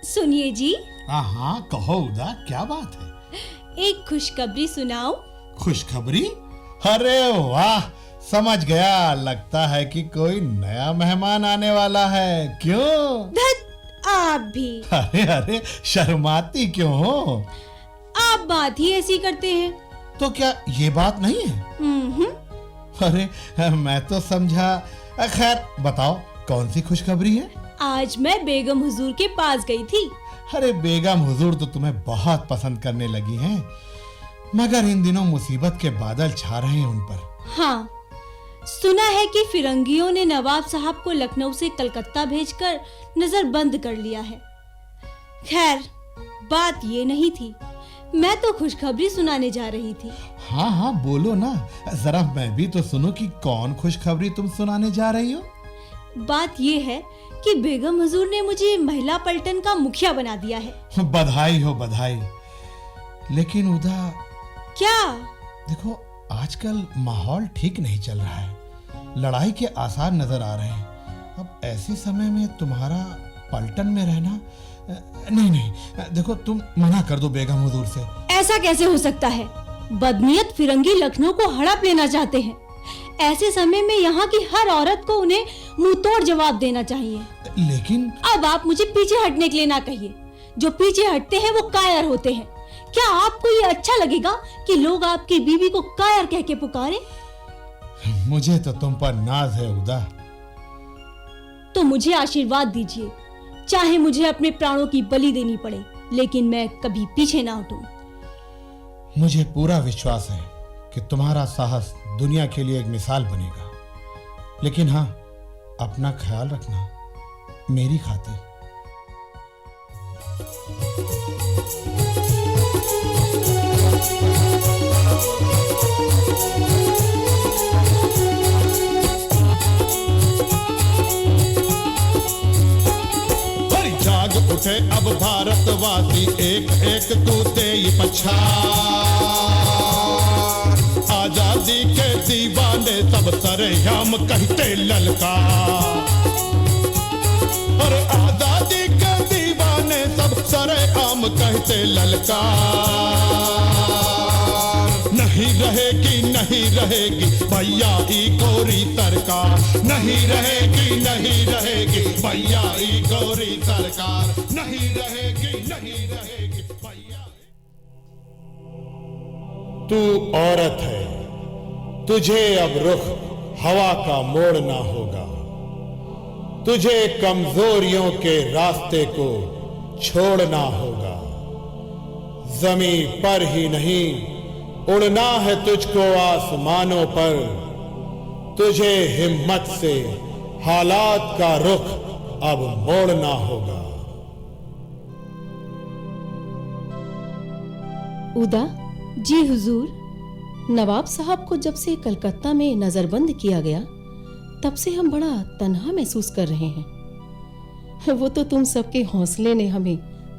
सुनिए जी। हाँ, कहो उदा, क्या बात है? एक खुशखबरी सुनाऊं? खुशखबरी? अरे वाह, समझ गया। लगता है कि कोई नया मेहमान आने वाला है। क्यों? धत, आप भी। अरे शर्माती क्यों हो? आप बात ही ऐसी करते हैं। तो क्या ये बात नहीं है? अरे मैं तो समझा। खैर बताओ, कौन सी खुशखबरी है? आज मैं बेगम हुजूर के पास गई थी। अरे बेगम हुजूर तो तुम्हें बहुत पसंद करने लगी हैं, मगर इन दिनों मुसीबत के बादल छा रहे हैं उन पर। हाँ, सुना है कि फिरंगियों ने नवाब साहब को लखनऊ से कलकत्ता भेजकर नजरबंद कर लिया है। खैर, बात ये नहीं थी। मैं तो खुशखबरी सुनाने जा रही थी। हाँ, बोलो ना, जरा मैं भी तो सुनूं कि कौन खुशखबरी तुम सुनाने जा रही हो। बात ये है कि बेगम हुजूर ने मुझे महिला पलटन का मुखिया बना दिया है। बधाई हो, बधाई। लेकिन उदा, क्या? देखो, आजकल माहौल ठीक नहीं चल रहा है। लड़ाई के आसार नजर आ रहे हैं। अब ऐसे समय में तुम्हारा पलटन में रहना, नहीं, देखो तुम मना कर दो बेगम हुजूर से। ऐसा कैसे हो सकता है? बदनीयत फिरंगी लखनऊ को हड़प लेना चाहते हैं। ऐसे समय में यहाँ की हर औरत को उन्हें मुंह तोड़ जवाब देना चाहिए। लेकिन अब आप मुझे पीछे हटने के लिए ना कहिए। जो पीछे हटते हैं वो कायर होते हैं। क्या आपको ये अच्छा लगेगा कि लोग आपकी बीवी को कायर कह के पुकारे? मुझे तो तुम पर नाज है उदा। तो मुझे आशीर्वाद दीजिए, चाहे मुझे अपने प्राणों की बलि देनी पड़े, लेकिन मैं कभी पीछे ना हटूं। मुझे पूरा विश्वास है कि तुम्हारा साहस दुनिया के लिए एक मिसाल बनेगा। लेकिन हाँ, अपना ख्याल रखना, मेरी खातिर। जाग उठे अब भारतवासी, एक एक तू दे पछाड़। आजादी के दीवाने सब सरेआम कहते ललकार। और आजादी के दीवाने सब सरेआम कहते ललकार। नहीं रहेगी भैया ई गोरी सरकार। नहीं रहेगी भैया ई गोरी सरकार। नहीं रहेगी भैया। तू औरत है, तुझे अब रुख हवा का मोड़ना होगा। तुझे कमजोरियों के रास्ते को छोड़ना होगा। जमीन पर ही नहीं, उड़ना है तुझको आसमानों पर। तुझे हिम्मत से हालात का रुख अब मोड़ना होगा। उदा जी हुजूर। नवाब साहब को जब से कलकत्ता में नजरबंद किया गया, तब से हम बड़ा तन्हा महसूस कर रहे हैं। वो तो तुम सबके हौसले ने हमें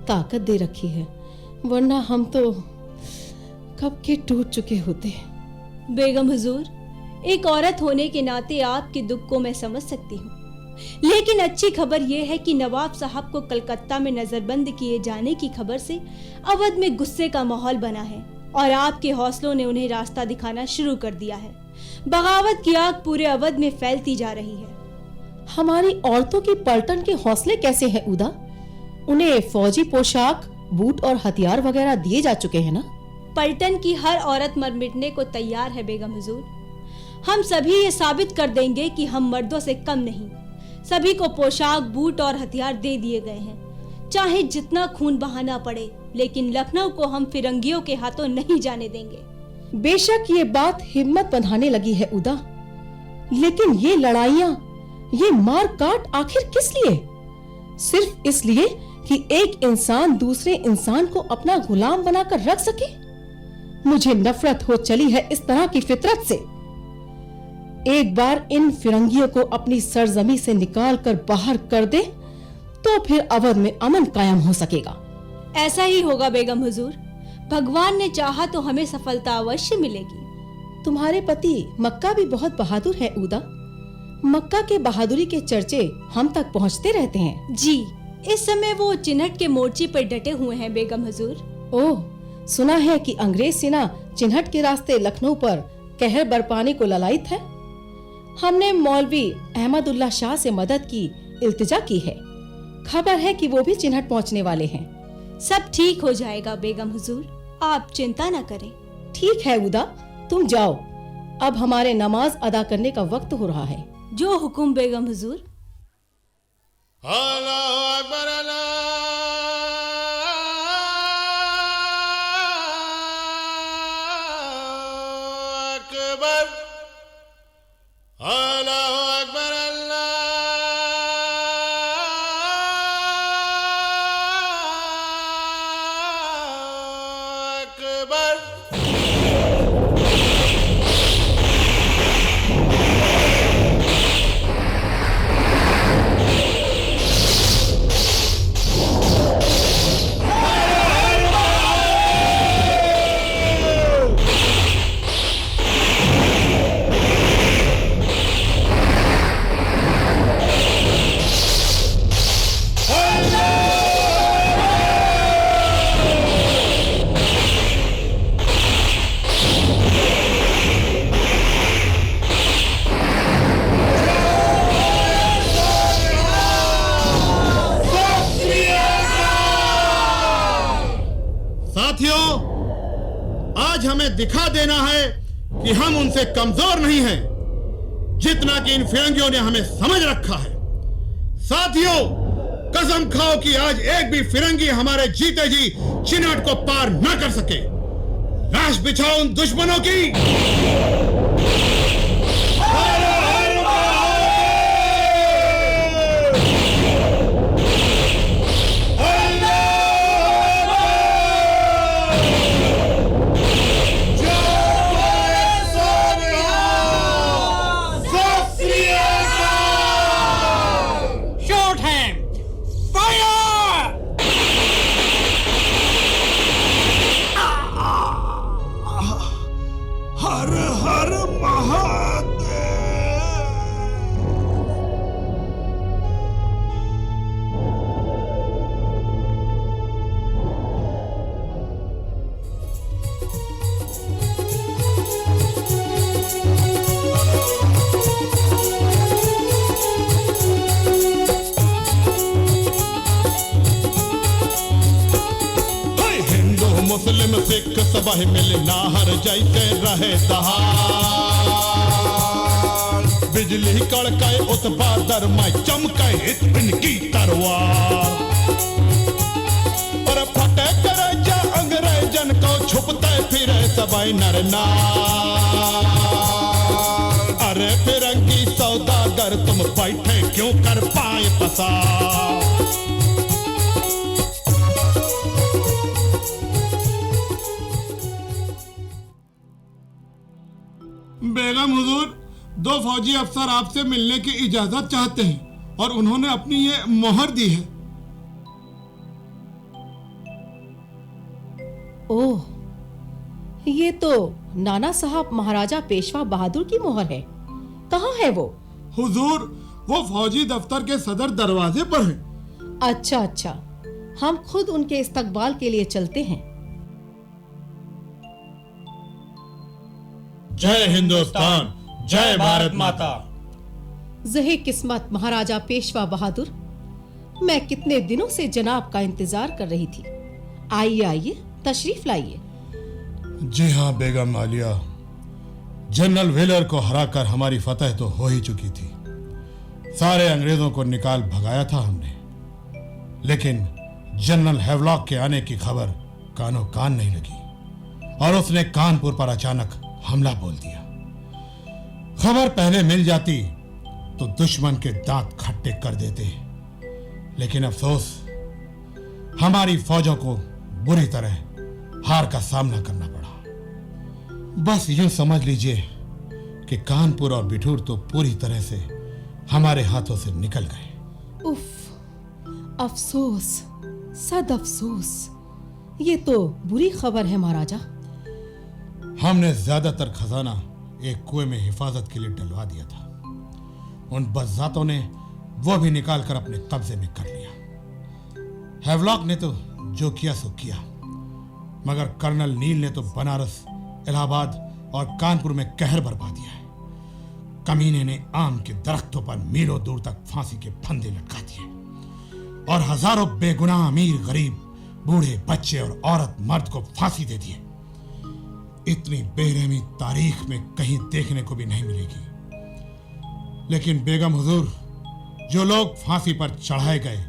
ताकत दे रखी है, वरना हम तो कब के टूट चुके होते। बेगम हुजूर, एक औरत होने के नाते आपके दुख को मैं समझ सकती हूँ, लेकिन अच्छी खबर यह है कि नवाब साहब को कलकत्ता में नजरबंद किए जाने की खबर से अवध में गुस्से का माहौल बना है और आपके हौसलों ने उन्हें रास्ता दिखाना शुरू कर दिया है। बगावत की आग पूरे अवध में फैलती जा रही है। हमारी औरतों की पलटन के हौसले कैसे हैं उदा? उन्हें फौजी पोशाक, बूट और हथियार वगैरह दिए जा चुके हैं ना? पलटन की हर औरत मर मिटने को तैयार है बेगम हुजूर। हम सभी ये साबित कर देंगे कि हम मर्दों से कम नहीं। सभी को पोशाक, बूट और हथियार दे दिए गए हैं, चाहे जितना खून बहाना पड़े, लेकिन लखनऊ को हम फिरंगियों के हाथों नहीं जाने देंगे। बेशक ये बात हिम्मत बंधाने लगी है उदा, लेकिन ये लड़ाइयाँ, ये मार काट आखिर किस लिए? सिर्फ इसलिए कि एक इंसान दूसरे इंसान को अपना गुलाम बनाकर रख सके? मुझे नफरत हो चली है इस तरह की फितरत से। एक बार इन फिरंगियों को अपनी सरजमी से निकाल कर बाहर कर दे, तो फिर अवध में अमन कायम हो सकेगा। ऐसा ही होगा बेगम हुजूर। भगवान ने चाहा तो हमें सफलता अवश्य मिलेगी। तुम्हारे पति मक्का भी बहुत बहादुर है उदा। मक्का के बहादुरी के चर्चे हम तक पहुंचते रहते हैं। जी, इस समय वो चिन्हट के मोर्चे पर डटे हुए हैं बेगम हुजूर। ओह, सुना है कि अंग्रेज सेना चिन्हट के रास्ते लखनऊ पर कहर बरपाने को ललायत है। हमने मौलवी अहमदुल्ला शाह से मदद की इल्तिजा की है। खबर है कि वो भी चिन्हट पहुंचने वाले हैं। सब ठीक हो जाएगा बेगम हुजूर, आप चिंता न करें। ठीक है उदा, तुम जाओ, अब हमारे नमाज अदा करने का वक्त हो रहा है। जो हुक्म बेगम हुजूर। अल्लाहु अकबर, अल्लाहु अकबर, अल्लाहु अकबर। साथियों, आज हमें दिखा देना है कि हम उनसे कमजोर नहीं हैं, जितना कि इन फिरंगियों ने हमें समझ रखा है। साथियों, कसम खाओ कि आज एक भी फिरंगी हमारे जीते जी चिन्हट को पार न कर सके। लाश बिछाओ उन दुश्मनों की। हर हर महादेव। मुस्लिम सिख सबह मिलना हर जैसे रहे दहाड़, बिजली कड़के उत बादर में चमके इनकी तरवार, और फटे करे जा अंग्रेजन को छुपते फिरे सबई नर नार। अरे फिरंगी सौदागर तुम बैठे क्यों कर पाए पसार। बेगम हुजूर, दो फौजी अफसर आपसे मिलने की इजाजत चाहते हैं और उन्होंने अपनी ये मोहर दी है। ओह, ये तो नाना साहब महाराजा पेशवा बहादुर की मोहर है। कहाँ है वो? हुजूर, वो फौजी दफ्तर के सदर दरवाजे पर है। अच्छा अच्छा, हम खुद उनके इस्तकबाल के लिए चलते हैं। जय हिंदुस्तान, जय भारत माता। ज़हे किस्मत महाराजा पेशवा बहादुर, मैं कितने दिनों से जनाब का इंतजार कर रही थी। आइए आइए, तशरीफ लाइए। जी हाँ बेगम आलिया, जनरल व्हीलर को हराकर हमारी फतह तो हो ही चुकी थी। सारे अंग्रेजों को निकाल भगाया था हमने, लेकिन जनरल हैवलॉक के आने की खबर कानो कान नहीं लगी और उसने कानपुर पर अचानक हमला बोल दिया। खबर पहले मिल जाती तो दुश्मन के दांत खट्टे कर देते, लेकिन अफसोस हमारी फौजों को बुरी तरह हार का सामना करना पड़ा। बस यूं समझ लीजिए कि कानपुर और बिठूर तो पूरी तरह से हमारे हाथों से निकल गए। उफ, अफसोस, सद अफसोस। ये तो बुरी खबर है महाराजा। हमने ज्यादातर खजाना एक कुएं में हिफाजत के लिए डलवा दिया था। उन बज़ातों ने वो भी निकालकर अपने कब्जे में कर लिया। हैवलॉक ने तो जो किया सो किया, मगर कर्नल नील ने तो बनारस, इलाहाबाद और कानपुर में कहर बरपा दिया है। कमीने ने आम के दरख्तों पर मीलों दूर तक फांसी के फंदे लटका दिए और हजारों बेगुनाह अमीर गरीब, बूढ़े बच्चे और औरत मर्द को फांसी दे दिए। इतनी बेरहमी तारीख में कहीं देखने को भी नहीं मिलेगी। लेकिन बेगम हुजूर, जो लोग फांसी पर चढ़ाए गए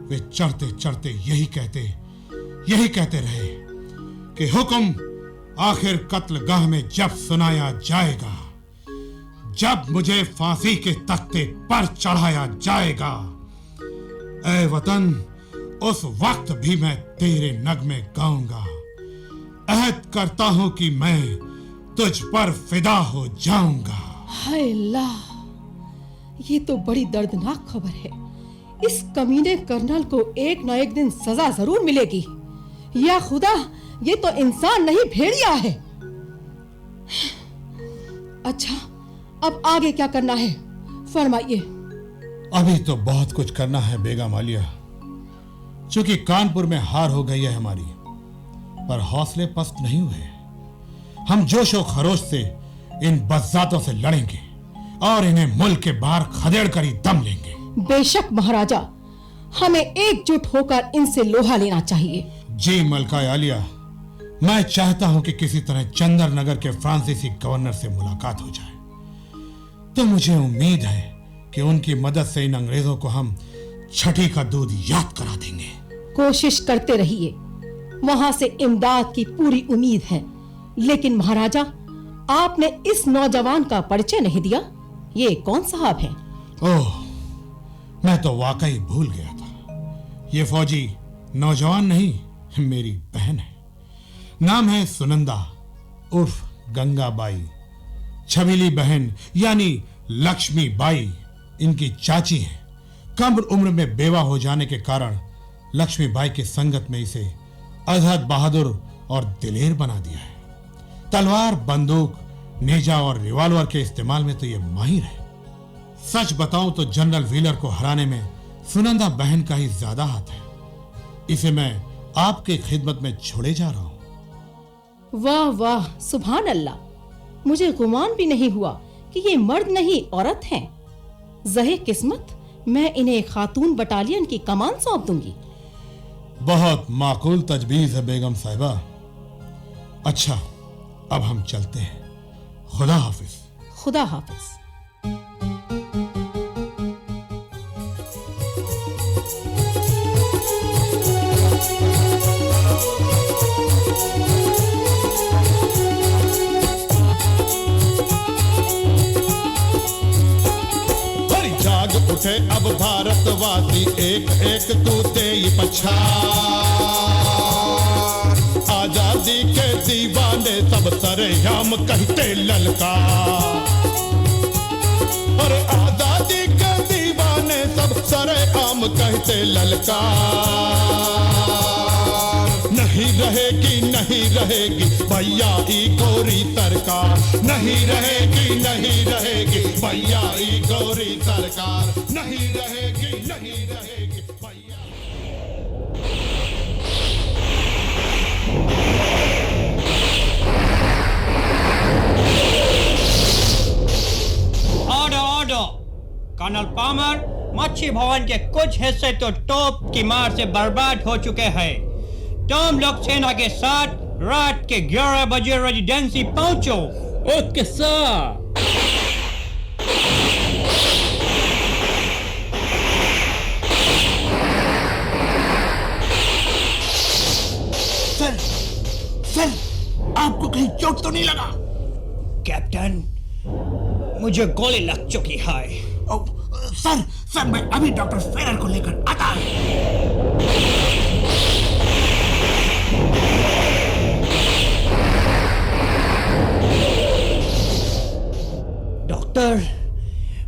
वे चढ़ते चढ़ते यही कहते रहे कि हुक्म आखिर कत्लगाह में जब सुनाया जाएगा, जब मुझे फांसी के तख्ते पर चढ़ाया जाएगा, ऐ वतन, उस वक्त भी मैं तेरे नगमे गाऊंगा। अहद करता हूं कि मैं तुझ पर फिदा हो जाऊंगा। हाय अल्लाह, ये तो बड़ी दर्दनाक खबर है। इस कमीने कर्नल को एक ना एक दिन सजा जरूर मिलेगी। या खुदा, ये तो इंसान नहीं भेड़िया है। अच्छा, अब आगे क्या करना है, फरमाइए। अभी तो बहुत कुछ करना है बेगम आलिया। चूंकि कानपुर में हार हो गई है हमारी, पर हौसले पस्त नहीं हुए। हम जोश और खरोश से इन बज़ातों से लड़ेंगे और इन्हें मुल्क के बाहर खदेड़ कर ही दम लेंगे। बेशक महाराजा, हमें एकजुट होकर इनसे लोहा लेना चाहिए। जी मलका आलिया, मैं चाहता हूं कि किसी तरह चंदर नगर के फ्रांसीसी गवर्नर से मुलाकात हो जाए। तो मुझे उम्मीद है कि उनकी मदद से इन अंग्रेजों को हम छठी का दूध याद करा देंगे। कोशिश करते रहिए, वहां से इमदाद की पूरी उम्मीद है। लेकिन महाराजा, आपने इस नौजवान का परिचय नहीं दिया। ये कौन साहब हैं? ओह, मैं तो वाकई भूल गया था। ये फौजी नौजवान नहीं, मेरी बहन है। नाम है सुनंदा उर्फ गंगाबाई। छबीली बहन यानी लक्ष्मी बाई इनकी चाची है। कम उम्र में बेवा हो जाने के कारण लक्ष्मी बाई की संगत में इसे अजहद बहादुर और दिलेर बना दिया है। तलवार, बंदूक, नेजा और रिवॉल्वर के इस्तेमाल में तो ये माहिर है। सच बताऊं तो जनरल व्हीलर को हराने में सुनंदा बहन का ही ज्यादा हाथ है। इसे मैं आपके खिदमत में छोड़े जा रहा हूं। वाह वाह, सुभान अल्लाह। मुझे गुमान भी नहीं हुआ कि ये मर्द नहीं औरत हैं। ज़हे किस्मत, मैं इन्हें खातून बटालियन की कमान सौंप दूंगी। बहुत माकूल तजवीज है बेगम साहिबा। अच्छा, अब हम चलते हैं। खुदा हाफिज। खुदा हाफिज। उठे अब भारतवासी, एक एक तू दे पछाड़। आजादी के दीवाने सब सरेआम कहते ललकार। अरे आजादी के दीवाने सब सरेआम कहते ललकार। नहीं रहेगी नहीं रहेगी भैया ई गोरी सरकार। नहीं रहेगी नहीं रहेगी भैया ई गोरी सरकार। नहीं रहेगी नहीं रहेगी भैया। Order order. कर्नल पामर, मच्छी भवन के कुछ हिस्से तो तोप की मार से बर्बाद हो चुके हैं। तुम लोग सेना के साथ रात के 11 बजे रेजिडेंसी पहुंचो। Okay sir. सर, आपको कहीं चोट तो नहीं लगा? कैप्टन, मुझे गोली लग चुकी है। सर मैं अभी डॉक्टर फेरर को लेकर आता हूं। डॉक्टर,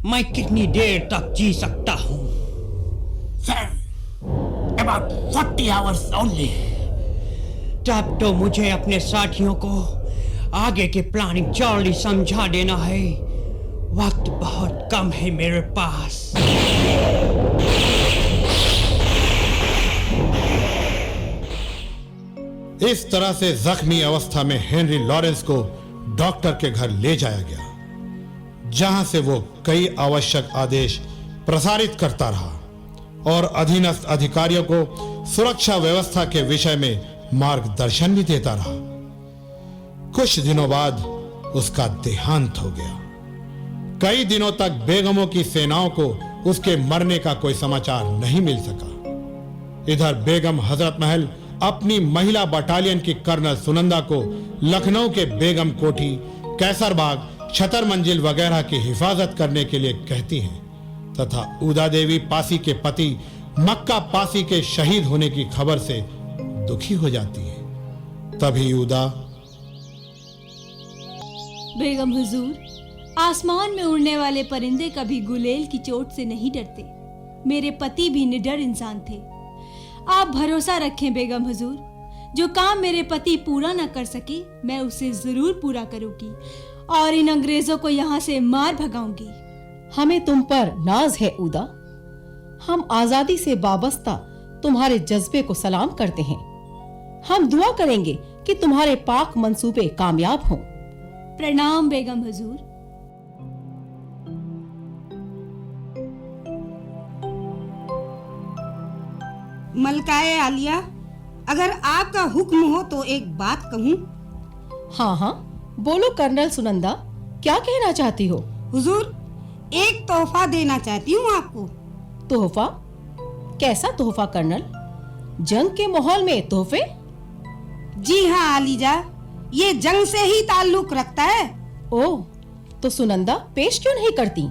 मैं कितनी देर तक जी सकता हूं? Sir, about 40 hours only। तब तो मुझे अपने साथियों को आगे की प्लानिंग जल्दी समझा देना है। वक्त बहुत कम है मेरे पास। इस तरह से जख्मी अवस्था में हेनरी लॉरेंस को डॉक्टर के घर ले जाया गया, जहां से वो कई आवश्यक आदेश प्रसारित करता रहा और अधीनस्थ अधिकारियों को सुरक्षा व्यवस्था के विषय में मार्गदर्शन भी देता रहा। कुछ दिनों बाद उसका देहांत हो गया। कई दिनों तक बेगमों की सेनाओं को उसके मरने का कोई समाचार नहीं मिल सका। इधर बेगम हजरत महल अपनी महिला बटालियन की कर्नल सुनंदा को लखनऊ के बेगम कोठी, कैसरबाग, छतर मंजिल वगैरह की हिफाजत करने के लिए कहती हैं तथा उदा देवी पासी के पति मक्का पासी के शहीद होने की खबर से दुखी हो जाती है। तभी उदा, बेगम हुजूर, आसमान में उड़ने वाले परिंदे कभी गुलेल की चोट से नहीं डरते। मेरे पति भी निडर इंसान थे। आप भरोसा रखें बेगम हुजूर, जो काम मेरे पति पूरा न कर सके मैं उसे जरूर पूरा करूंगी और इन अंग्रेजों को यहाँ से मार भगाऊंगी। हमें तुम पर नाज है उदा। हम आजादी से वाबस्ता तुम्हारे जज्बे को सलाम करते हैं। हम दुआ करेंगे कि तुम्हारे पाक मंसूबे कामयाब हों। प्रणाम बेगम हुजूर। मलकाए आलिया, अगर आपका हुक्म हो तो एक बात कहूँ? हाँ हाँ, बोलो कर्नल सुनंदा, क्या कहना चाहती हो? हुजूर, एक तोहफा देना चाहती हूँ आपको। तोहफा? कैसा तोहफा कर्नल? जंग के माहौल में तोहफे? जी हाँ आलीजा, ये जंग से ही ताल्लुक रखता है। ओह, तो सुनंदा पेश क्यों नहीं करती?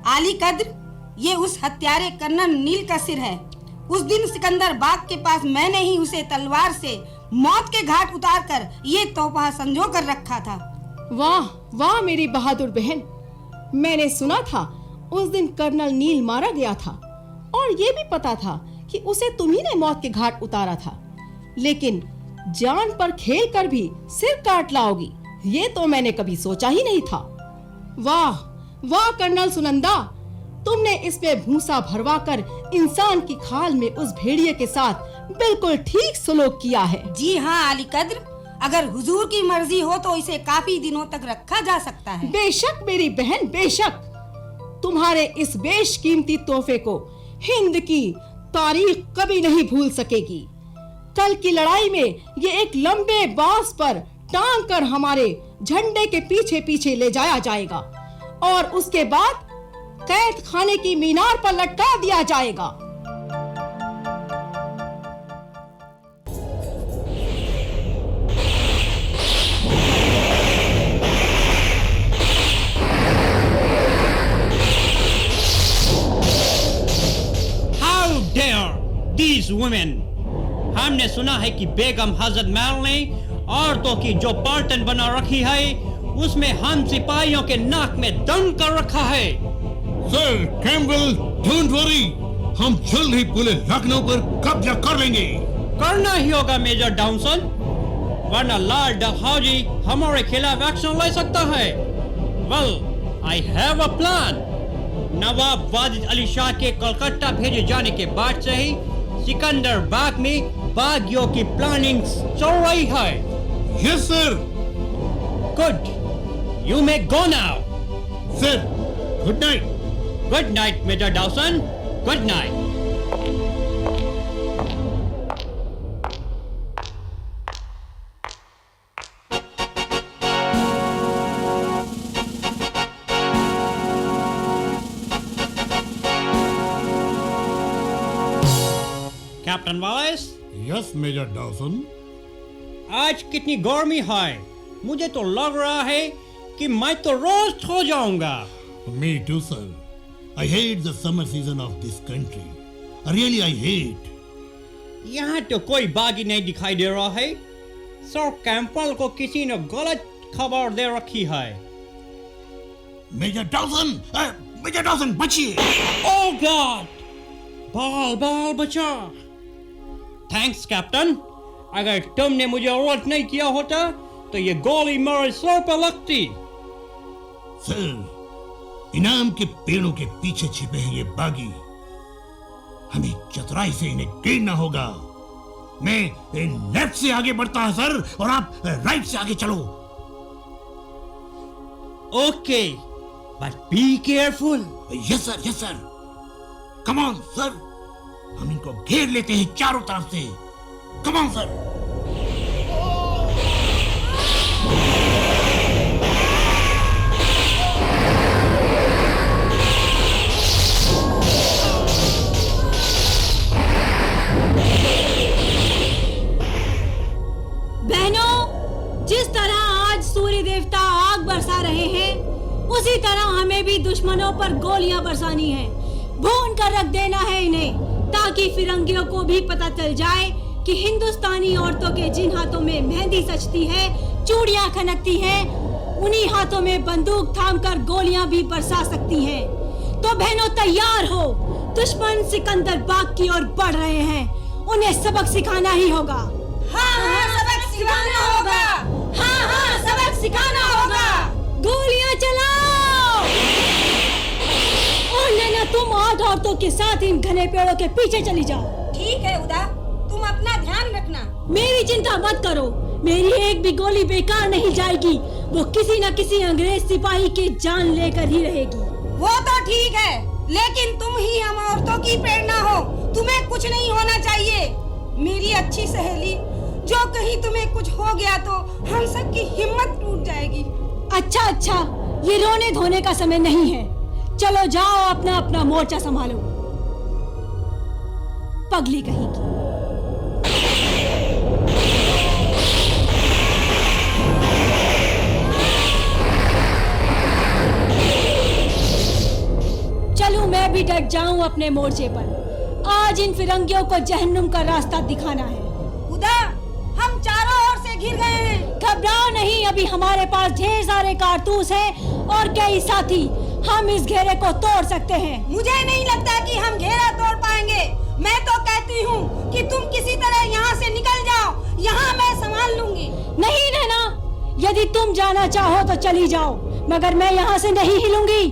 आली कद्र, ये उस हत्यारे कर्नल नील का सिर है। उस दिन सिकंदर बाग के पास मैंने ही उसे तलवार से मौत के घाट उतार कर ये तोहफा संजो कर रखा था। वाह वाह मेरी बहादुर बहन, मैंने सुना था उस दिन कर्नल नील मारा गया था और ये भी पता था कि उसे तुम्ही ने मौत के घाट उतारा था, लेकिन जान पर खेल कर भी सिर काट लाओगी, ये तो मैंने कभी सोचा ही नहीं था। वाह वाह कर्नल सुनंदा, तुमने इसमें भूसा भरवा कर इंसान की खाल में उस भेड़िए के साथ बिल्कुल ठीक सलूक किया है। जी हाँ आली कद्र, अगर हुजूर की मर्जी हो तो इसे काफी दिनों तक रखा जा सकता है। बेशक मेरी बहन, बेशक। तुम्हारे इस बेशकीमती तोहफे को हिंद की तारीख कभी नहीं भूल सकेगी। कल की लड़ाई में ये एक लंबे बांस पर टांग कर हमारे झंडे के पीछे पीछे ले जाया जाएगा और उसके बाद कैद खाने की मीनार पर लटका दिया जाएगा। How dare these women! हमने सुना है कि बेगम हजरत महल ने औरतों की जो पलटन बना रखी है उसमें हम सिपाहियों के नाक में दम कर रखा है। सर कैम्पबेल, डोंट वरी, हम जल्द ही पूरे लखनऊ पर कब्जा कर लेंगे। करना ही होगा मेजर डाउनसन, वरना लाल डलहौजी हमारे खिलाफ एक्शन ले सकता है। Well, I have a plan. नवाब वाजिद अली शाह के कलकत्ता भेजे जाने के बाद से ही सिकंदर बाग में बागियों की प्लानिंग चल रही है। Yes sir. Good. You may go now. Sir, good night. Good night, Major Dawson. Good night. Captain Wallace, yes major Dawson. आज कितनी गर्मी है, मुझे तो लग रहा है कि मैं तो रोस्ट हो जाऊंगा। Me too, sir. I hate the summer season of this country. Really, I hate. यहाँ तो कोई बागी नहीं दिखाई दे रहा है। सर कैंपबेल को किसी ने गलत खबर दे रखी है। मेजर डॉसन, बचिए। Oh God! बाल बाल बचा। थैंक्स कैप्टन, अगर तुमने मुझे अलर्ट नहीं किया होता तो ये गोली मेरे सर पर लगती। सर, इनाम के पेड़ों के पीछे छिपे हैं ये बागी। हमें चतुराई से इन्हें गिरना होगा। मैं लेफ्ट से आगे बढ़ता है सर, और आप राइट से आगे चलो। Okay, but be careful. Yes sir, yes sir. Come on sir, हम इनको घेर लेते हैं चारों तरफ से। Come on sir. बहनों, जिस तरह आज सूर्य देवता आग बरसा रहे हैं, उसी तरह हमें भी दुश्मनों पर गोलियां बरसानी है। भून कर रख देना है इन्हें, ताकि फिरंगियों को भी पता चल जाए कि हिंदुस्तानी औरतों के जिन हाथों में मेहंदी सजती है, चूड़ियां खनकती हैं, उन्हीं हाथों में बंदूक थामकर गोलियां भी बरसा सकती हैं। तो बहनों तैयार हो, दुश्मन सिकंदर बाग की ओर बढ़ रहे हैं, उन्हें सबक सिखाना ही होगा। हाँ, सबक सिखाना होगा। हाँ, सबक सिखाना होगा। गोलियां चलाओ। और नैना, तुम 8 औरतों के साथ इन घने पेड़ों के पीछे चली जाओ। ठीक है उदा, तुम अपना ध्यान रखना। मेरी चिंता मत करो, मेरी एक भी गोली बेकार नहीं जाएगी। वो किसी न किसी अंग्रेज सिपाही की जान लेकर ही रहेगी। वो तो ठीक है, लेकिन तुम ही हम औरतों की प्रेरणा हो। तुम्हें कुछ नहीं होना चाहिए। मेरी अच्छी सहेली, जो कहीं तुम्हें कुछ हो गया तो हम सब की हिम्मत टूट जाएगी। अच्छा, ये रोने धोने का समय नहीं है। चलो जाओ, अपना अपना मोर्चा संभालो। पगली कहेगी। चलूं मैं भी डट जाऊं अपने मोर्चे पर। आज इन फिरंगियों को जहन्नुम का रास्ता दिखाना है। उदा, हम चारों ओर से घिर गए हैं। घबराओ नहीं, अभी हमारे पास ढेर सारे कारतूस हैं और कई साथी। हम इस घेरे को तोड़ सकते हैं। मुझे नहीं लगता कि हम घेरा तोड़ पाएंगे। मैं तो कहती हूँ कि तुम किसी तरह यहाँ से निकल जाओ। यहाँ मैं संभाल लूंगी। नहीं नैना, यदि तुम जाना चाहो तो चली जाओ, मगर मैं यहाँ से नहीं हिलूंगी।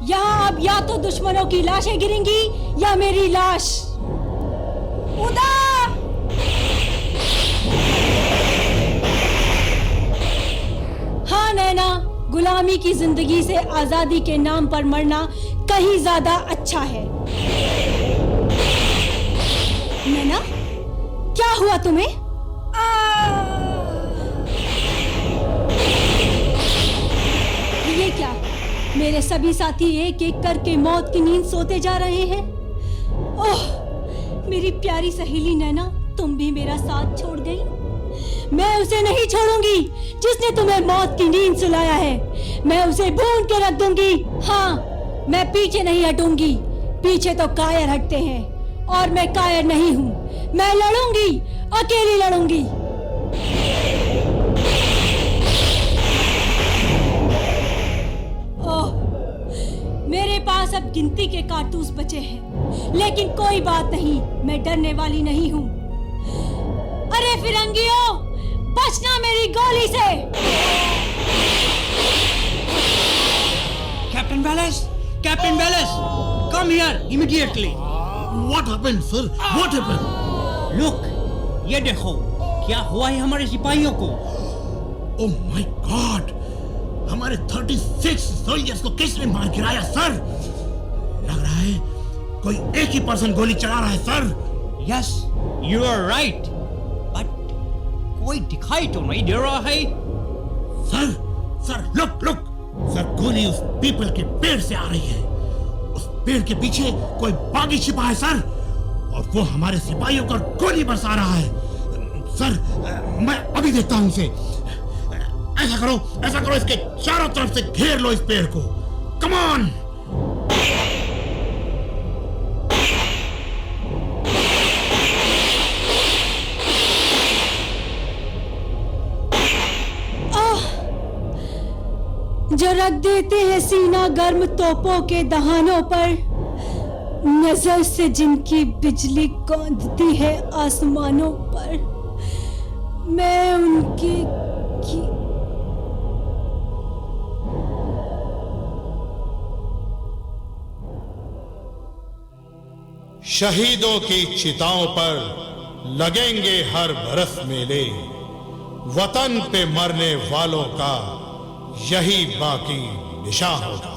यहाँ अब या तो दुश्मनों की लाशें गिरेंगी या मेरी लाश। उदा! हाँ नैना, गुलामी की जिंदगी से आजादी के नाम पर मरना कहीं ज्यादा अच्छा है। नैना, क्या हुआ तुम्हें? ये क्या? मेरे सभी साथी एक एक करके मौत की नींद सोते जा रहे हैं। ओह, मेरी प्यारी सहेली नैना, तुम भी मेरा साथ छोड़ गई। मैं उसे नहीं छोड़ूंगी जिसने तुम्हें मौत की नींद सुलाया है। मैं उसे भून के रख दूंगी। हाँ, मैं पीछे नहीं हटूंगी। पीछे तो कायर हटते हैं और मैं कायर नहीं हूँ। मैं लड़ूंगी, अकेली लड़ूंगी। ओह, मेरे पास अब गिनती के कारतूस बचे हैं, लेकिन कोई बात नहीं, मैं डरने वाली नहीं हूँ। अरे फिरंगियों, बचना मेरी गोली से। Captain Wallace, come here immediately. What happened, sir? What happened? Look, ये देखो, क्या हुआ है हमारे सिपाहियों को। Oh my God! हमारे 36 सोल्जर्स को किसने मार गिराया सर? लग रहा है कोई एक ही पर्सन गोली चला रहा है sir. Yes, you are right. But कोई दिखाई तो नहीं दे रहा है। Sir, look! सर, गोली उस पीपल के पेड़ से आ रही है। उस पेड़ के पीछे कोई बागी छिपा है सर, और वो हमारे सिपाहियों पर गोली बरसा रहा है। सर, मैं अभी देखता हूँ उसे। ऐसा करो, इसके चारों तरफ से घेर लो इस पेड़ को। Come on! जो रख देते हैं सीना गर्म तोपों के दहानों पर, नजर से जिनकी बिजली कौंधती है आसमानों पर, मैं उनकी शहीदों की चिताओं पर लगेंगे हर बरस मेले, वतन पे मरने वालों का यही बाकी निशान होगा।